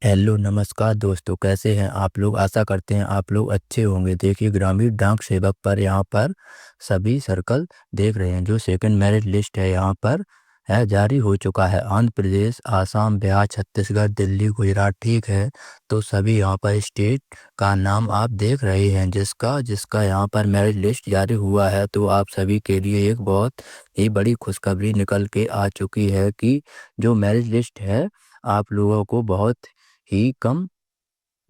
Hello नमस्कार दोस्तों, कैसे हैं आप लोग। आशा करते हैं आप लोग अच्छे होंगे। देखिए, ग्रामीण डाक सेवक पर यहाँ पर सभी सर्कल देख रहे हैं। जो सेकंड मेरिट लिस्ट है यहाँ पर है जारी हो चुका है। आंध्र प्रदेश, आसाम, बिहार, छत्तीसगढ़, दिल्ली, गुजरात, ठीक है। तो सभी यहाँ पर स्टेट का नाम आप देख रहे हैं। जिसका जिसका यहाँ पर मेरिट लिस्ट जारी हुआ है, तो आप सभी के लिए एक बहुत ही बड़ी खुशखबरी निकल के आ चुकी है कि जो मेरिट लिस्ट है आप लोगों को बहुत ही कम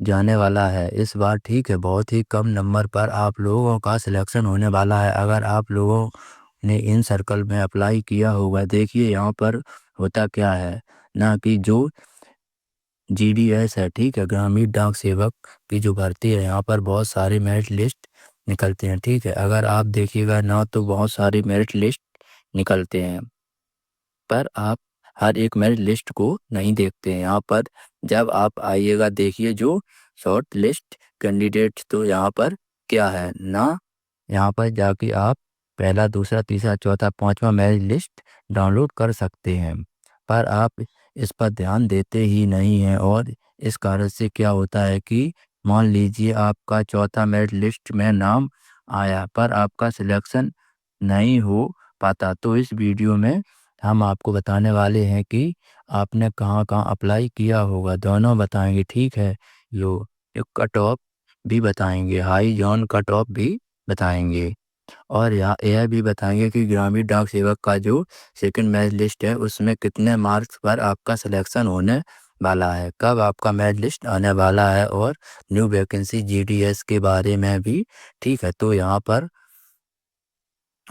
जाने वाला है इस बार, ठीक है। बहुत ही कम नंबर पर आप लोगों का सिलेक्शन होने वाला है। अगर आप लोगों ने इन सर्कल में अप्लाई किया होगा, देखिए यहाँ पर होता क्या है ना कि जो जीडीएस है, ठीक है, ग्रामीण डाक सेवक की जो भर्ती है, यहाँ पर बहुत सारे मेरिट लिस्ट निकलते हैं, ठीक है। अगर आप देखिएगा ना तो बहुत सारे मेरिट लिस्ट निकलते हैं, पर आप हर एक मेरिट लिस्ट को नहीं देखते हैं। यहाँ पर जब आप आइएगा, देखिए जो शॉर्ट लिस्ट कैंडिडेट्स, तो यहाँ पर क्या है ना, यहाँ पर जाके आप पहला, दूसरा, तीसरा, चौथा, पांचवा मेरिट लिस्ट डाउनलोड कर सकते हैं। पर आप इस पर ध्यान देते ही नहीं हैं, और इस कारण से क्या होता है कि मान लीजिए आपका चौथा मेरिट लिस्ट में नाम आया पर आपका सिलेक्शन नहीं हो पाता, तो इस वीडियो में हम आपको बताने वाले हैं कि आपने कहाँ कहाँ अप्लाई किया होगा। दोनों बताएंगे, ठीक है। लो, एक कट ऑफ भी बताएंगे, हाई जॉन कट ऑफ भी बताएंगे, और यहाँ यह भी बताएंगे कि ग्रामीण डाक सेवक का जो सेकंड मेरिट लिस्ट है उसमें कितने मार्क्स पर आपका सिलेक्शन होने वाला है, कब आपका मेरिट लिस्ट आने वाला है, और न्यू वैकेंसी जीडीएस के बारे में भी, ठीक है। तो यहाँ पर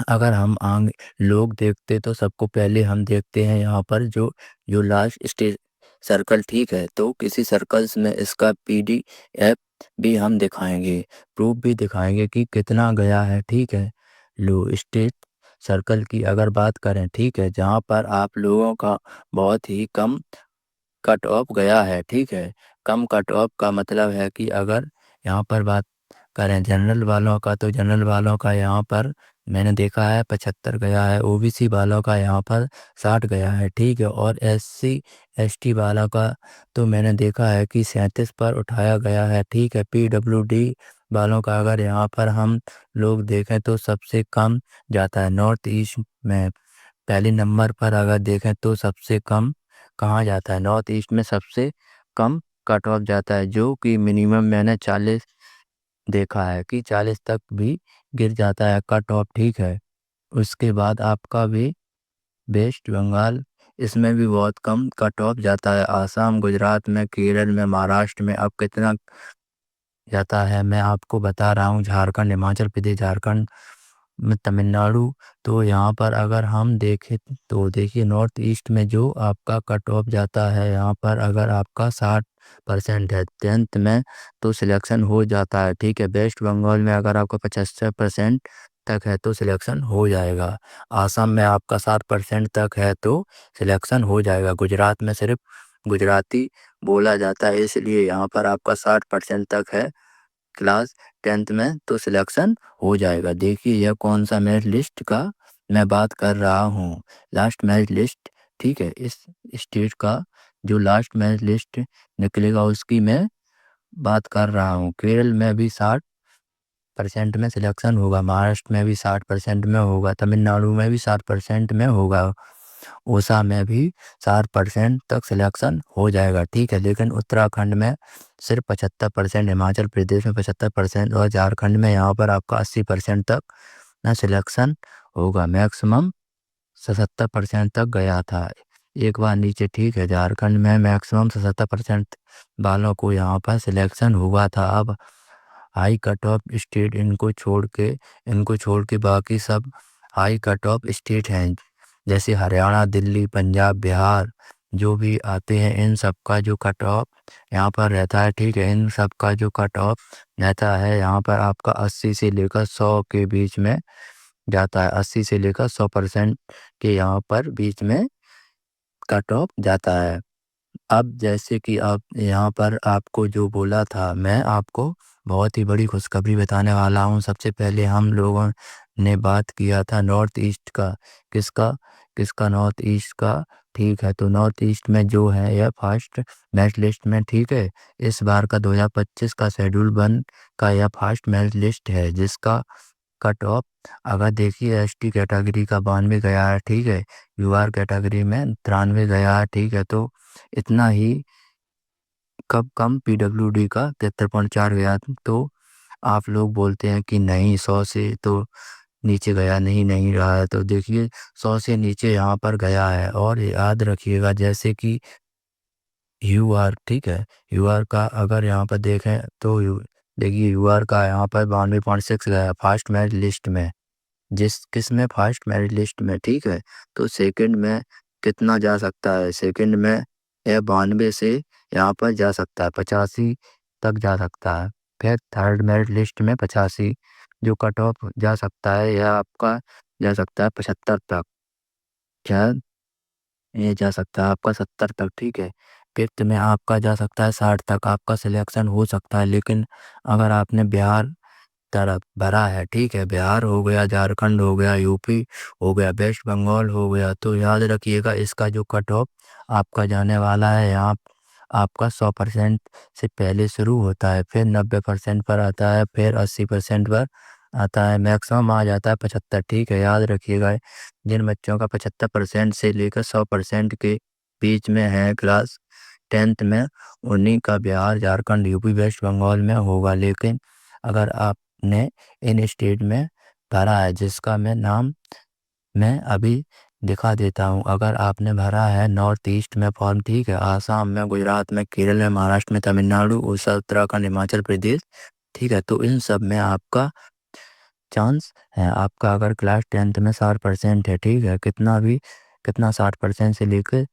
अगर हम आगे लोग देखते तो सबको पहले हम देखते हैं यहाँ पर जो जो लास्ट स्टेज सर्कल, ठीक है। तो किसी सर्कल्स में इसका पीडीएफ भी हम दिखाएंगे, प्रूफ भी दिखाएंगे कि कितना गया है, ठीक है। लो, स्टेट सर्कल की अगर बात करें, ठीक है, जहाँ पर आप लोगों का बहुत ही कम कट ऑफ गया है, ठीक है। कम कट ऑफ का मतलब है कि अगर यहाँ पर बात करें जनरल वालों का, तो जनरल वालों का यहाँ पर मैंने देखा है 75 गया है, ओबीसी वालों का यहाँ पर 60 गया है, ठीक है। और एससी एसटी वाला का तो मैंने देखा है कि 37 पर उठाया गया है, ठीक है। पीडब्ल्यूडी वालों का अगर यहाँ पर हम लोग देखें तो सबसे कम जाता है नॉर्थ ईस्ट में। पहले नंबर पर अगर देखें तो सबसे कम कहाँ जाता है, नॉर्थ ईस्ट में सबसे कम कट ऑफ जाता है, जो कि मिनिमम मैंने 40 देखा है कि 40 तक भी गिर जाता है कट ऑफ, ठीक है। उसके बाद आपका भी वेस्ट बंगाल, इसमें भी बहुत कम कट ऑफ जाता है। आसाम, गुजरात में, केरल में, महाराष्ट्र में अब कितना जाता है मैं आपको बता रहा हूँ। झारखंड, हिमाचल प्रदेश, झारखंड में, तमिलनाडु। तो यहाँ पर अगर हम देखें तो देखिए नॉर्थ ईस्ट में जो आपका कट ऑफ जाता है, यहाँ पर अगर आपका 60% है 10th में तो सिलेक्शन हो जाता है, ठीक है। वेस्ट बंगाल में अगर आपका 75% तक है तो सिलेक्शन हो जाएगा। आसाम में आपका 60% तक है तो सिलेक्शन हो जाएगा। गुजरात में सिर्फ गुजराती बोला जाता है, इसलिए यहाँ पर आपका 60% तक है क्लास 10th में तो सिलेक्शन हो जाएगा। देखिए यह कौन सा मेरिट लिस्ट का मैं बात कर रहा हूँ, लास्ट मेरिट लिस्ट, ठीक है। इस स्टेट का जो लास्ट मेरिट लिस्ट निकलेगा उसकी मैं बात कर रहा हूँ। केरल में भी 60% में सिलेक्शन होगा, महाराष्ट्र में भी 60% में होगा, तमिलनाडु में भी 60% में होगा, ओसा में भी 60% तक सिलेक्शन हो जाएगा, ठीक है। लेकिन उत्तराखंड में सिर्फ 75%, हिमाचल प्रदेश में 75% और झारखंड में यहाँ पर आपका 80% तक ना सिलेक्शन होगा। मैक्सिमम 77% तक गया था एक बार नीचे, ठीक है। झारखंड में मैक्सिमम 77% वालों को यहाँ पर सिलेक्शन हुआ था। अब हाई कट ऑफ स्टेट इनको छोड़ के बाकी सब हाई कट ऑफ स्टेट हैं, जैसे हरियाणा, दिल्ली, पंजाब, बिहार जो भी आते हैं, इन सब का जो कट ऑफ यहाँ पर रहता है, ठीक है। इन सब का जो कट ऑफ रहता है यहाँ पर आपका 80 से लेकर 100 के बीच में जाता है। 80 से लेकर 100% के यहाँ पर बीच में कट ऑफ जाता है। अब जैसे कि आप यहाँ पर आपको जो बोला था, मैं आपको बहुत ही बड़ी खुशखबरी बताने वाला हूँ। सबसे पहले हम लोगों ने बात किया था नॉर्थ ईस्ट का, किसका किसका नॉर्थ ईस्ट का ठीक है। तो नॉर्थ ईस्ट में जो है यह फर्स्ट मेरिट लिस्ट में, ठीक है। इस बार का 2025 का शेड्यूल वन का यह फर्स्ट मेरिट लिस्ट है, जिसका कट ऑफ अगर देखिए एसटी कैटेगरी का 92 गया है, ठीक है। यूआर कैटेगरी में 93 गया है, ठीक है। तो इतना ही कब कम पीडब्ल्यूडी का 73.4 गया। तो आप लोग बोलते हैं कि नहीं 100 से तो नीचे गया नहीं, नहीं रहा है। तो देखिए 100 से नीचे यहाँ पर गया है। और याद रखिएगा जैसे कि यूआर, ठीक है। यूआर का अगर यहाँ पर देखें तो देखिए यूआर का यहाँ पर 92.6 गया फर्स्ट मेरिट लिस्ट में, किस में फर्स्ट मेरिट लिस्ट में, ठीक है। तो सेकंड में कितना जा सकता है, सेकंड में यह 92 से यहाँ पर जा सकता है 85 तक जा सकता है। फिर थर्ड मेरिट लिस्ट में 85 जो कट ऑफ जा सकता है, यह आपका जा सकता है 75 तक। क्या ये जा सकता है आपका 70 तक, ठीक है। फिफ्थ में आपका जा सकता है 60 तक, आपका सिलेक्शन हो सकता है। लेकिन अगर आपने बिहार तरफ भरा है, ठीक है, बिहार हो गया, झारखंड हो गया, यूपी हो गया, वेस्ट बंगाल हो गया, तो याद रखिएगा इसका जो कट ऑफ आपका जाने वाला है यहाँ आपका 100% से पहले शुरू होता है, फिर 90% पर आता है, फिर 80% पर आता है, मैक्सिमम आ जाता है 75, ठीक है। याद रखिएगा जिन बच्चों का 75% से लेकर 100% के बीच में है क्लास 10th में, उन्हीं का बिहार, झारखंड, यूपी, वेस्ट बंगाल में होगा। लेकिन अगर आपने इन स्टेट में भरा है, जिसका मैं अभी दिखा देता हूँ। अगर आपने भरा है नॉर्थ ईस्ट में फॉर्म, ठीक है, आसाम में, गुजरात में, केरल में, महाराष्ट्र में, तमिलनाडु, उड़ीसा, उत्तराखंड, हिमाचल प्रदेश, ठीक है, तो इन सब में आपका चांस है। आपका अगर क्लास 10th में 60% है, ठीक है, कितना 60% से लेकर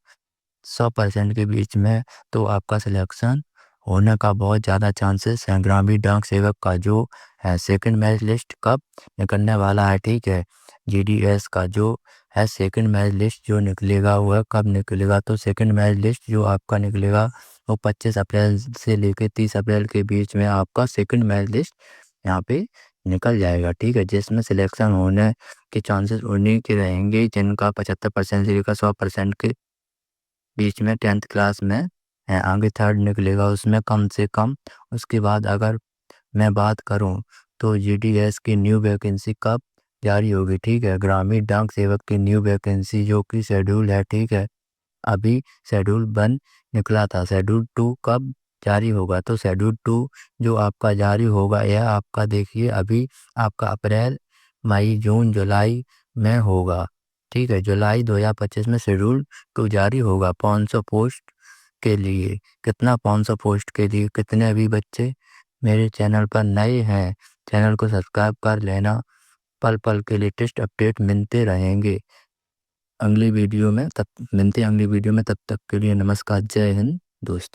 100% के बीच में, तो आपका सिलेक्शन होने का बहुत ज़्यादा चांसेस हैं। ग्रामीण डाक सेवक का जो है सेकंड मेरिट लिस्ट कब निकलने वाला है, ठीक है। जीडीएस का जो है सेकंड मेरिट लिस्ट जो निकलेगा वह कब निकलेगा, तो सेकंड मेरिट लिस्ट जो आपका निकलेगा वो 25 अप्रैल से लेकर 30 अप्रैल के बीच में आपका सेकंड मेरिट लिस्ट यहाँ पे निकल जाएगा, ठीक है। जिसमें सिलेक्शन होने के चांसेस उन्हीं के रहेंगे जिनका 75% से लेकर 100% के बीच में 10th क्लास में है। आगे थर्ड निकलेगा उसमें कम से कम। उसके बाद अगर मैं बात करूं तो जीडीएस की न्यू वैकेंसी कब जारी होगी, ठीक है। ग्रामीण डाक सेवक की न्यू वैकेंसी जो कि शेड्यूल है, ठीक है, अभी शेड्यूल 1 निकला था, शेड्यूल 2 कब जारी होगा, तो शेड्यूल 2 जो आपका जारी होगा यह आपका देखिए अभी आपका अप्रैल, मई, जून, जुलाई में होगा, ठीक है। जुलाई 2025 में शेड्यूल 2 जारी होगा 500 पोस्ट के लिए। कितना 500 पोस्ट के लिए कितने अभी बच्चे मेरे चैनल पर नए हैं, चैनल को सब्सक्राइब कर लेना, पल पल के लेटेस्ट अपडेट मिलते रहेंगे अगली वीडियो में। तब मिलते हैं अगली वीडियो में, तब तक के लिए नमस्कार, जय हिंद दोस्तों।